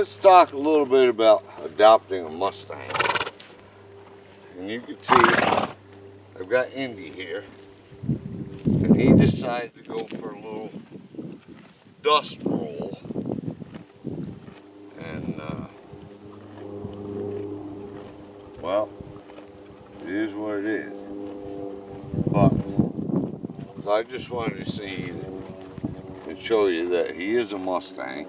let's talk a little bit about adopting a Mustang. And you can see I've got Indy here, and he decided to go for a little dust roll. And well, it is what it is. But so I just wanted to see and show you that he is a Mustang,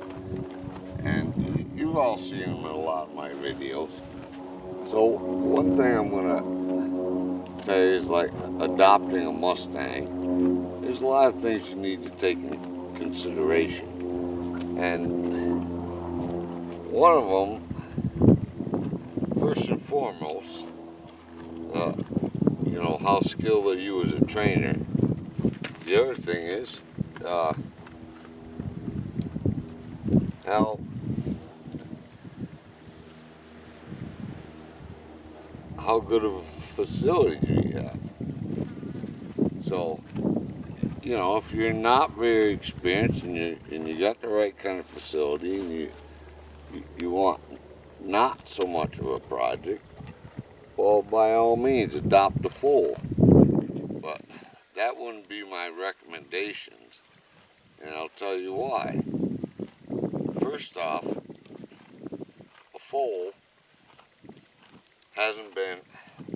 and you've all seen him in a lot of my videos. So one thing I'm gonna tell you is, like, adopting a Mustang, there's a lot of things you need to take in consideration, and one of them, first and foremost, you know, how skilled are you as a trainer. The other thing is how good of a facility do you have? So, you know, if you're not very experienced and you got the right kind of facility and you want not so much of a project, well, by all means, adopt a foal. But that wouldn't be my recommendations, and I'll tell you why. First off, a foal hasn't been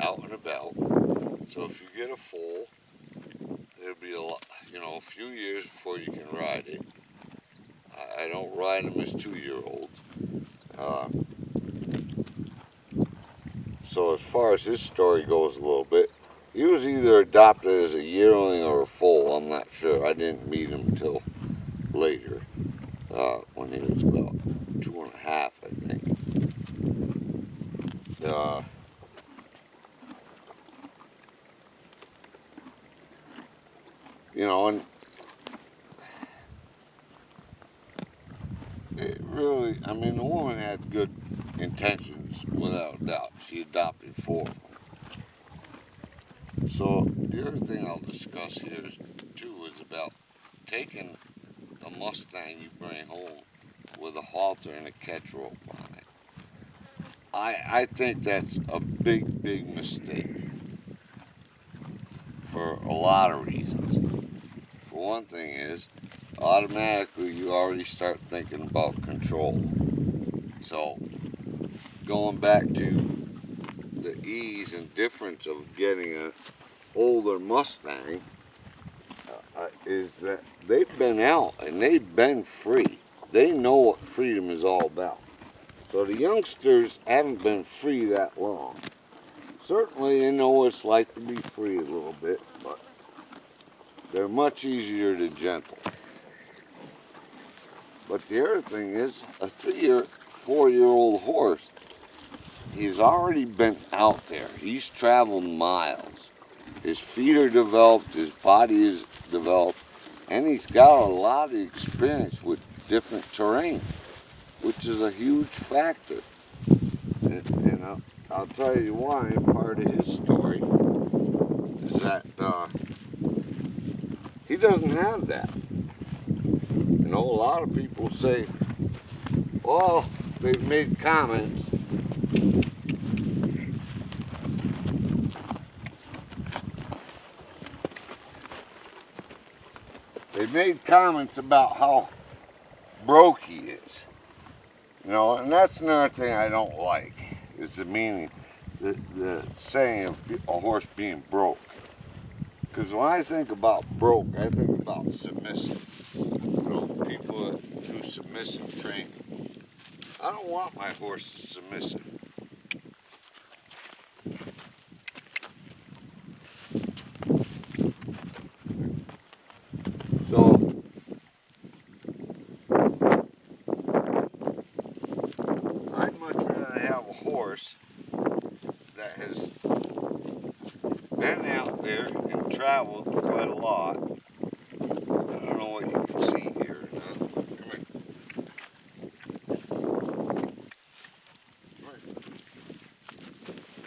out and about, so if you get a foal, it'll be a few years before you can ride it. I don't ride them as 2-year-olds. So as far as his story goes a little bit, he was either adopted as a yearling or a foal. I'm not sure. I didn't meet him until later, when he was about 2.5, I think. You know, and it really, I mean, the woman had good intentions, without a doubt. She adopted 4 of them. So the other thing I'll discuss here too is about taking a Mustang you bring home with a halter and a catch rope on it. I think that's a big mistake for a lot of reasons. For one thing is, automatically you already start thinking about control. So going back to the ease and difference of getting an older Mustang, is that they've been out and they've been free. They know what freedom is all about. So the youngsters haven't been free that long. Certainly they know what it's like to be free a little bit, but they're much easier to gentle. But the other thing is, a 4-year-old horse, he's already been out there. He's traveled miles. His feet are developed, his body is developed, and he's got a lot of experience with different terrain, which is a huge factor. And I'll tell you why. Part of his story is that he doesn't have that. You know, a lot of people say, well, they've made comments. They made comments about how broke he is. You know, and that's another thing I don't like, is the meaning, the saying of a horse being broke. Because when I think about broke, I think about submissive. You know, people that do submissive training. I don't want my horses submissive. So, I'd much rather have a horse that has been out there and traveled quite a lot. I don't know what you can see here. Come here. Come here.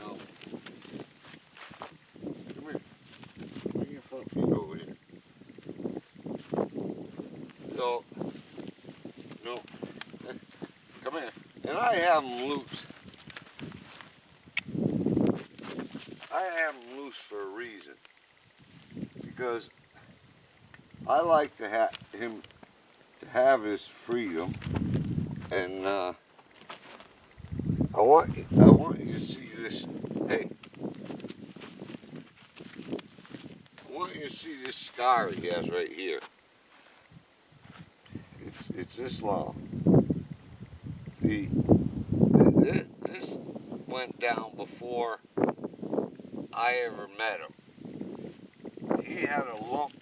No. Come here. Bring your front feet over here. So, no. Come here. And I have them loose. I have them loose for a reason. Because I like to have him to have his freedom, and I want you to see this. Hey, I want you to see this scar he has right here. It's this long. See, this went down before I ever met him. He had a lump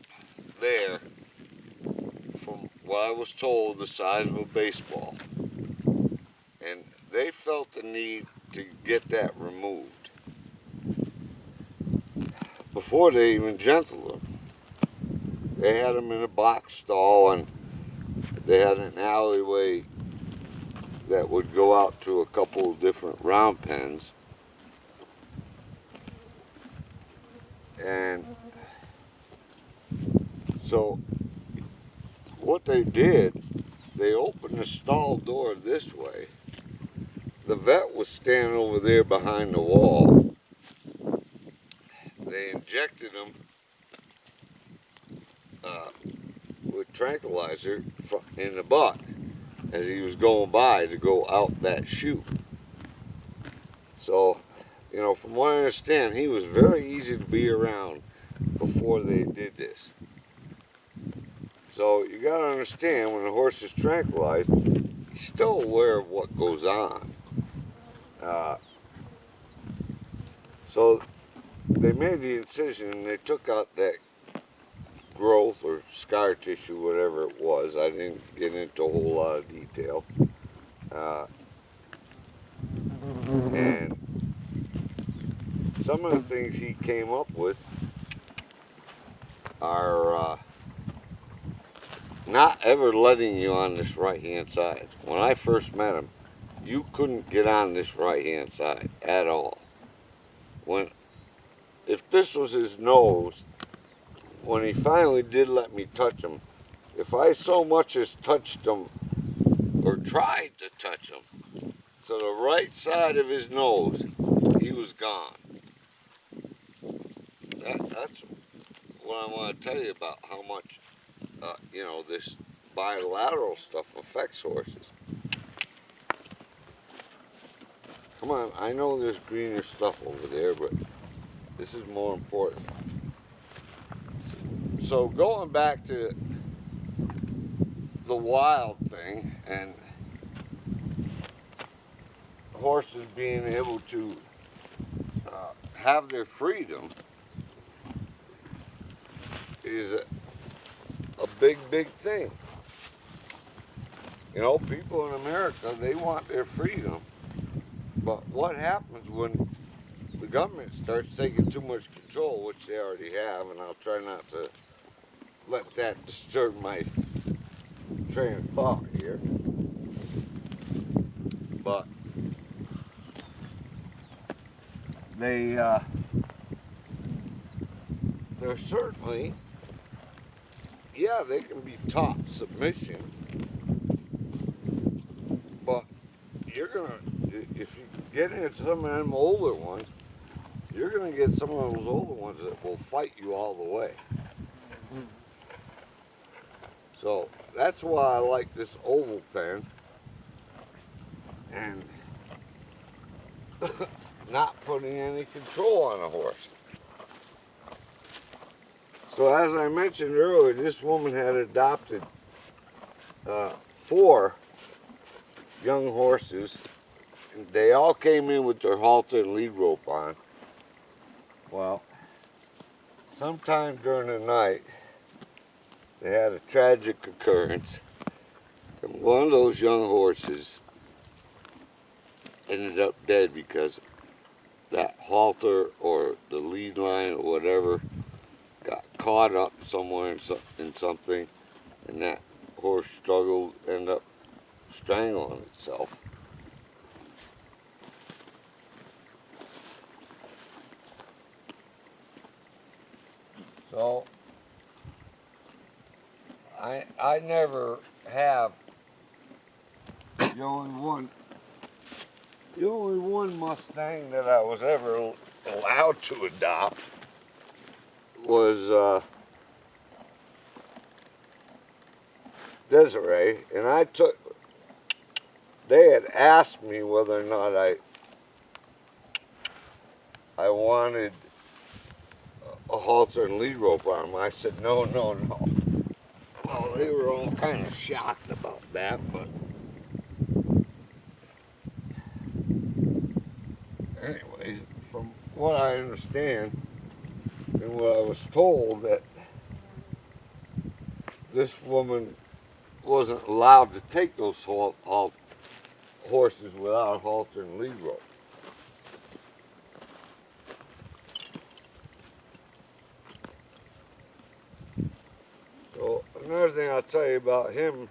there, from what I was told, the size of a baseball. And they felt the need to get that removed before they even gentled him. They had him in a box stall, and they had an alleyway that would go out to a couple of different round pens. And so what they did, they opened the stall door this way. The vet was standing over there behind the wall. They injected him with tranquilizer in the butt as he was going by to go out that chute. So, you know, from what I understand, he was very easy to be around before they did this. So you got to understand, when a horse is tranquilized, he's still aware of what goes on. So they made the incision, and they took out that growth or scar tissue, whatever it was. I didn't get into a whole lot of detail. And some of the things he came up with are not ever letting you on this right hand side. When I first met him, you couldn't get on this right hand side at all. If this was his nose, when he finally did let me touch him, if I so much as touched him or tried to touch him to the right side of his nose, he was gone. That's what I want to tell you about how much you know, this bilateral stuff affects horses. Come on, I know there's greener stuff over there, but this is more important. So going back to the wild thing and horses being able to have their freedom is a big, big thing. You know, people in America, they want their freedom. But what happens when the government starts taking too much control, which they already have, and I'll try not to let that disturb my train of thought here. But they're certainly, yeah, they can be taught submission, but you're gonna, if you get into some of them older ones, you're gonna get some of those older ones that will fight you all the way. So that's why I like this oval pen and not putting any control on a horse. So as I mentioned earlier, this woman had adopted 4 young horses. They all came in with their halter and lead rope on. Well, sometime during the night, they had a tragic occurrence. And one of those young horses ended up dead because that halter or the lead line or whatever got caught up somewhere in something, and that horse struggled, ended up strangling itself. So I never have, the only one The only one Mustang that I was ever allowed to adopt was Desiree, and they had asked me whether or not I wanted a halter and lead rope arm. I said no, no, no. Well, they were all kind of shocked about that, but anyway, from what I understand and what I was told, that this woman wasn't allowed to take those horses without a halter and lead rope. So another thing I'll tell you about him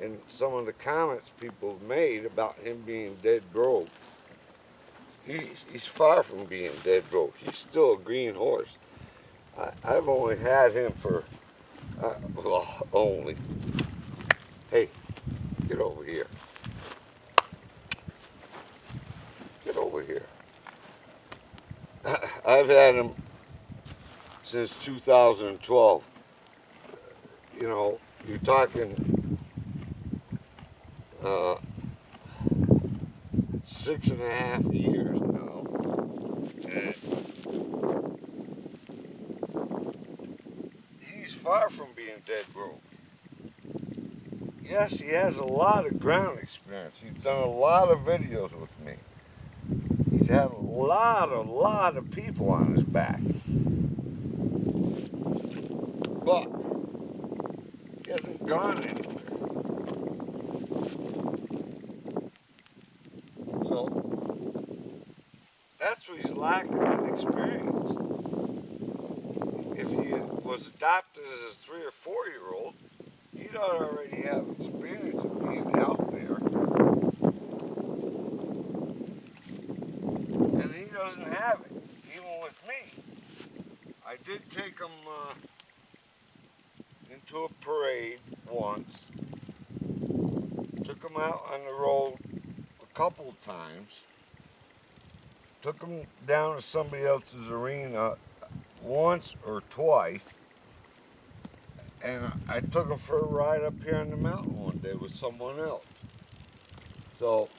and some of the comments people have made about him being dead broke. He's far from being dead broke. He's still a green horse. I've only had him for, well, only. Hey, get over here. Get over here. I've had him since 2012. You know, you're talking 6.5 years now. And he's far from being dead broke. Yes, he has a lot of ground experience. He's done a lot of videos with me. He's had a lot of people on his back. But he hasn't gone anywhere. So that's what he's lacking in experience. If he was adopted as a 3 or 4-year-old, he'd already have experience of being out there. And he doesn't have it, even with me. I did take him into a parade once. Took him out on the road a couple times. Took him down to somebody else's arena once or twice. And I took him for a ride up here on the mountain one day with someone else. So,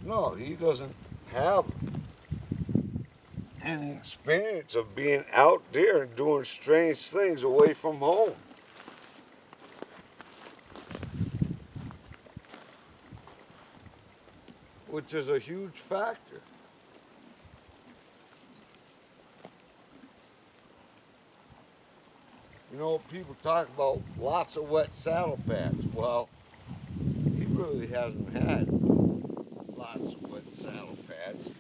no, he doesn't have any experience of being out there and doing strange things away from home. Which is a huge factor. You know, people talk about lots of wet saddle pads. Well, he really hasn't had lots of wet saddle pads.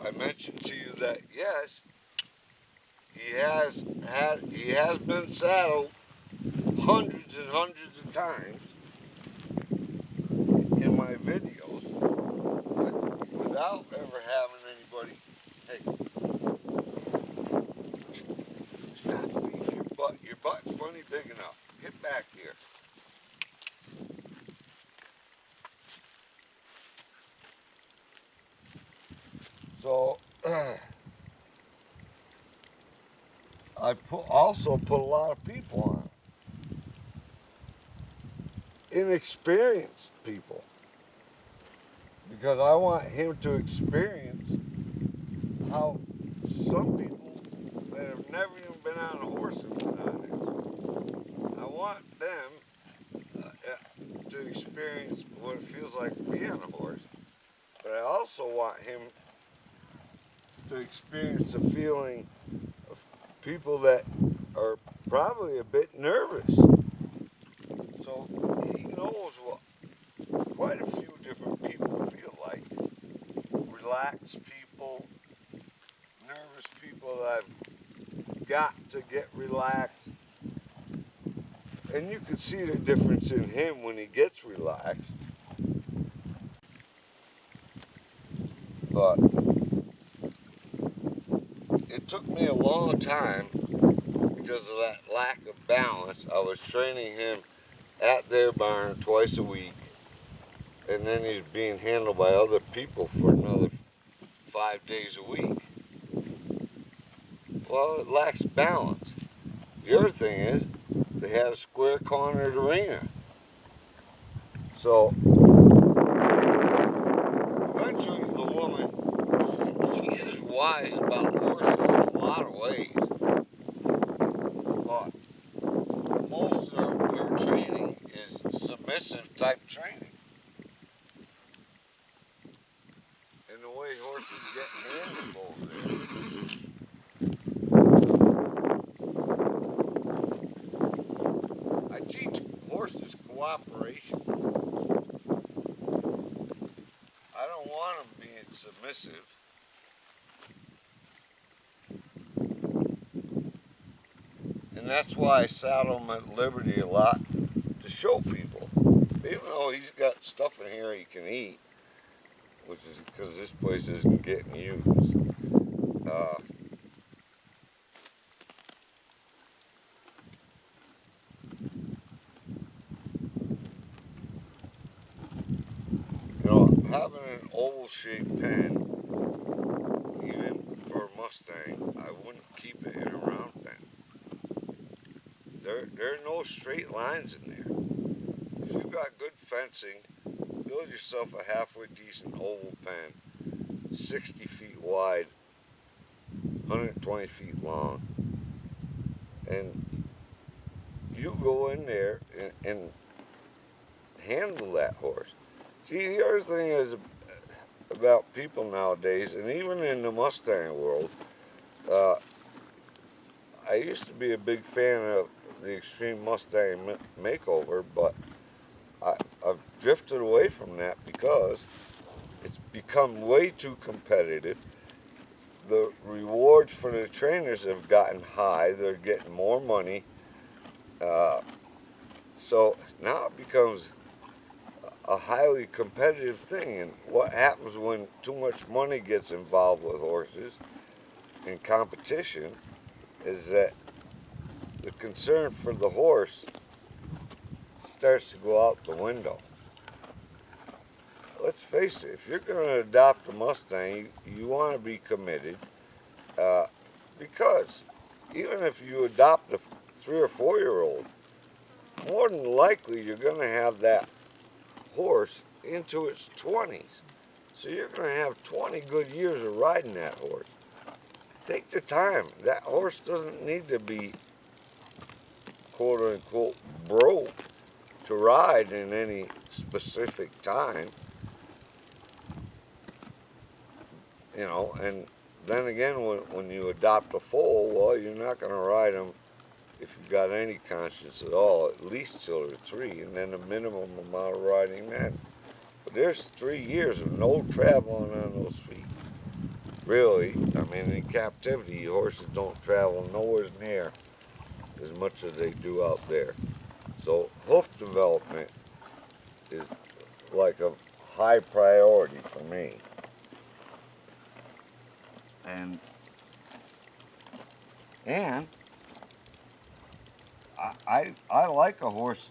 I mentioned to you that yes, he has been saddled hundreds and hundreds of times in my videos without ever having anybody, hey, stop me, your butt's plenty big enough. Get back here. So I also put a lot of people on it. Inexperienced people. Because I want him to experience how some people that have never even been on a horse have been on it. I want them to experience what it feels like to be on a horse. But I also want him to experience the feeling of people that are probably a bit nervous. So he knows what quite a few different people feel like. Relaxed people, nervous people that have got to get relaxed. And you can see the difference in him when he gets relaxed. But it took me a long time because of that lack of balance. I was training him at their barn twice a week. and then he's being handled by other people for another 5 days a week. Well, it lacks balance. The other thing is, they had a square cornered arena. So eventually the woman, she is wise about horses in a lot of ways. But most of her training is submissive type training. And the way horses get handled over there. I teach horses cooperation. I don't want them being submissive. And that's why I saddle him at liberty a lot to show people. Even though he's got stuff in here he can eat, which is because this place isn't getting used. Having an oval-shaped pen, even for a Mustang, I wouldn't keep it in a round pen. There are no straight lines in there. If you've got good fencing, build yourself a halfway decent oval pen, 60 feet wide, 120 feet long, and you go in there and handle that horse. See, the other thing is about people nowadays, and even in the Mustang world, I used to be a big fan of the Extreme Mustang Makeover, but I've drifted away from that because it's become way too competitive. The rewards for the trainers have gotten high. They're getting more money. So now it becomes a highly competitive thing. And what happens when too much money gets involved with horses in competition is that the concern for the horse starts to go out the window. Let's face it, if you're going to adopt a Mustang, you want to be committed, because even if you adopt a 3 or 4-year-old, more than likely you're going to have that horse into its 20s. So you're going to have 20 good years of riding that horse. Take the time. That horse doesn't need to be quote unquote broke to ride in any specific time. And then again, when you adopt a foal, well, you're not going to ride them, if you've got any conscience at all, at least till they're 3, and then the minimum amount of riding then. But there's 3 years of no traveling on those feet. Really, I mean, in captivity, horses don't travel nowhere near as much as they do out there. So hoof development is like a high priority for me. And I like a horse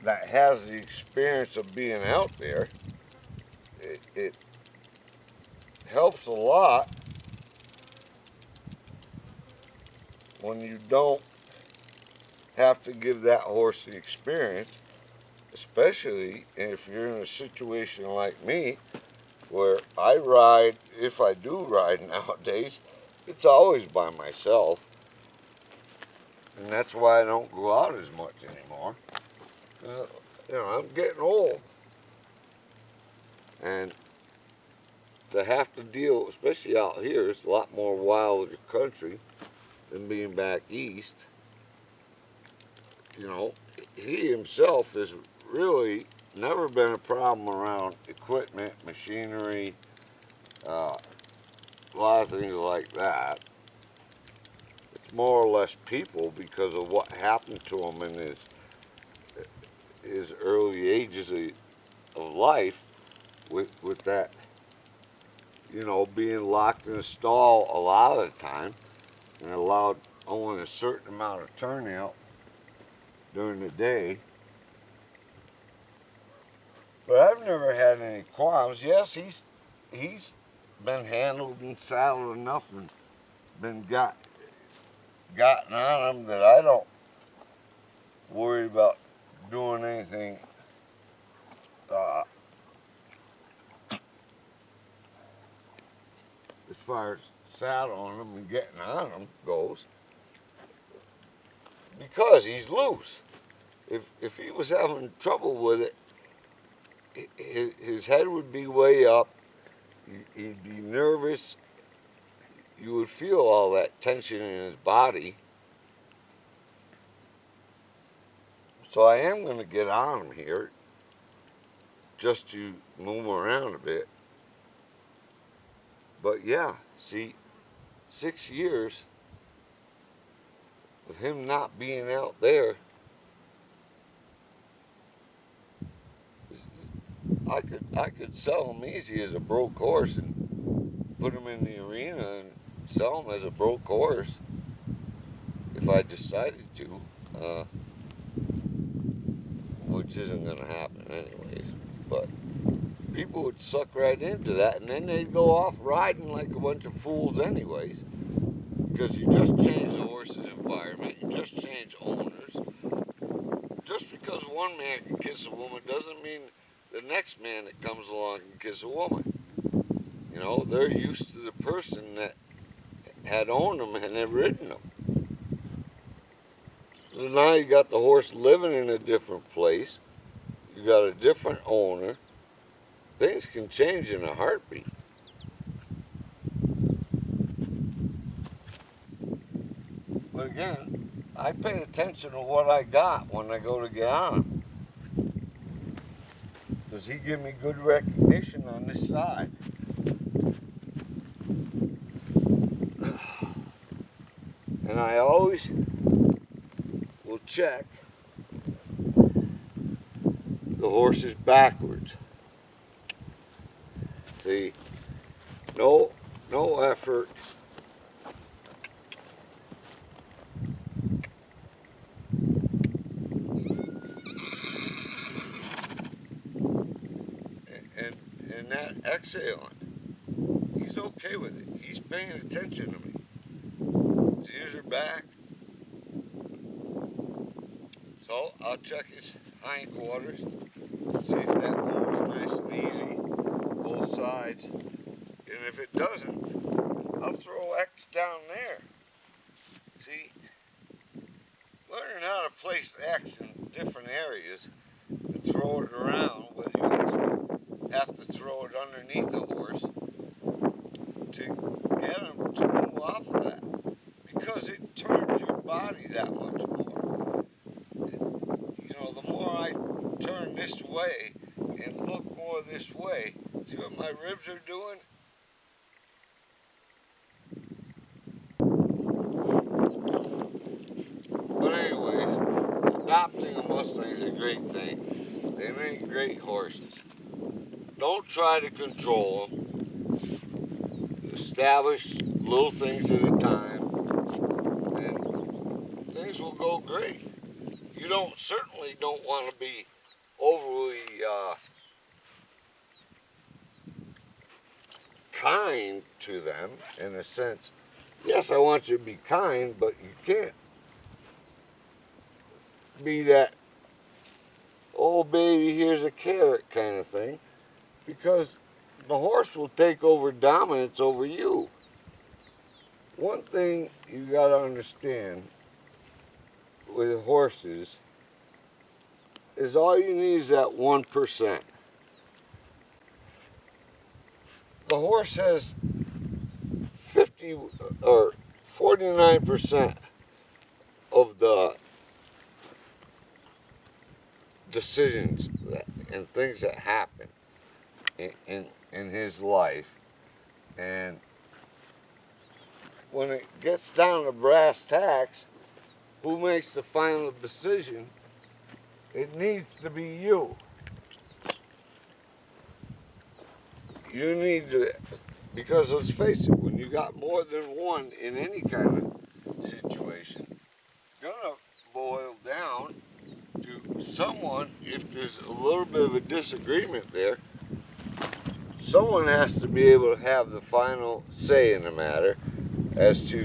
that has the experience of being out there. It helps a lot when you don't have to give that horse the experience, especially if you're in a situation like me where I ride, if I do ride nowadays, it's always by myself. And that's why I don't go out as much anymore. I'm getting old. And to have to deal, especially out here, it's a lot more wilder country than being back east. He himself has really never been a problem around equipment, machinery, a lot of things like that. It's more or less people because of what happened to him in his early ages of life with that, being locked in a stall a lot of the time and allowed only a certain amount of turnout during the day. But I've never had any qualms. Yes, he's been handled and saddled enough and been gotten on him that I don't worry about doing anything as far as saddling him and getting on him goes, because he's loose. If he was having trouble with it, his head would be way up. He'd be nervous. You would feel all that tension in his body. So I am going to get on him here just to move him around a bit. But yeah, see, 6 years of him not being out there, I could sell him easy as a broke horse and put him in the arena and sell him as a broke horse if I decided to, which isn't going to happen anyways. But people would suck right into that, and then they'd go off riding like a bunch of fools anyways, because you just changed the horse's environment, you just changed owners. Just because one man can kiss a woman doesn't mean the next man that comes along can kiss a woman. You know, they're used to the person that had owned them and had ridden them. So now you got the horse living in a different place. You got a different owner. Things can change in a heartbeat. But again, I pay attention to what I got when I go to get on him. Does he give me good recognition on this side? And I always will check the horses backwards. See, no effort. And that exhaling, he's okay with it. He's paying attention to me. His ears are back. So I'll check his hindquarters, see if that moves nice and easy, both sides. And if it doesn't, I'll throw X down there. See, learning how to place X in different areas and throw it around, whether you actually have to throw it underneath the horse to get him to move off of that, because it turns your body that much more. You know, the more I turn this way and look more this way, see what my ribs are doing? But anyways, adopting a Mustang is a great thing. They make great horses. Don't try to control them. Establish little things at a time, and things will go great. You certainly don't want to be overly kind to them, in a sense. Yes, I want you to be kind, but you can't be that, oh baby, here's a carrot kind of thing, because the horse will take over dominance over you. One thing you got to understand with horses is all you need is that 1%. The horse has 50 or 49% of the decisions and things that happen in his life. And when it gets down to brass tacks, who makes the final decision? It needs to be you. You need to, because let's face it, when you got more than one in any kind of situation, it's gonna boil down to someone, if there's a little bit of a disagreement there, someone has to be able to have the final say in the matter as to,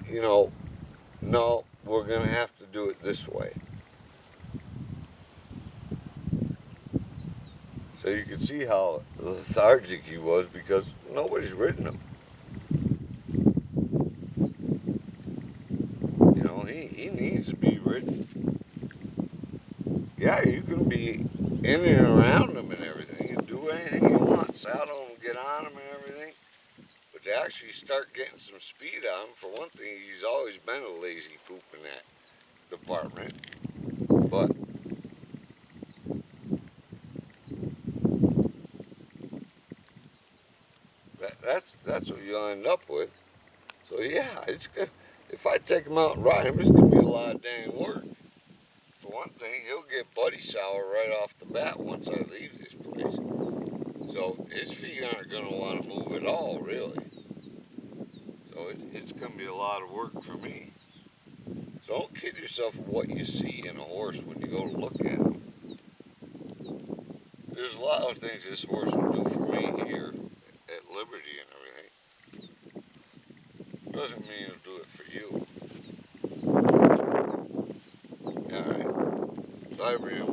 you know, no, we're going to have to do it this way. So you can see how lethargic he was because nobody's ridden him. You know, he needs to be ridden. Yeah, you can be in and around him and everything and do anything you want. Saddle him, get on him and everything. But to actually start getting some speed on him, for one thing, he's always been a lazy poop in that department. But that's what you'll end up with. So yeah, it's good. If I take him out and ride him, it's gonna be a lot of dang work. For one thing, he'll get buddy sour right off the bat once I leave this place. So his feet aren't gonna want to move at all, really. So it's gonna be a lot of work for me. So don't kid yourself with what you see in a horse when you go to look at him. There's a lot of things this horse will do for me here at Liberty and everything. Doesn't mean he'll do it for you. Alright. So I really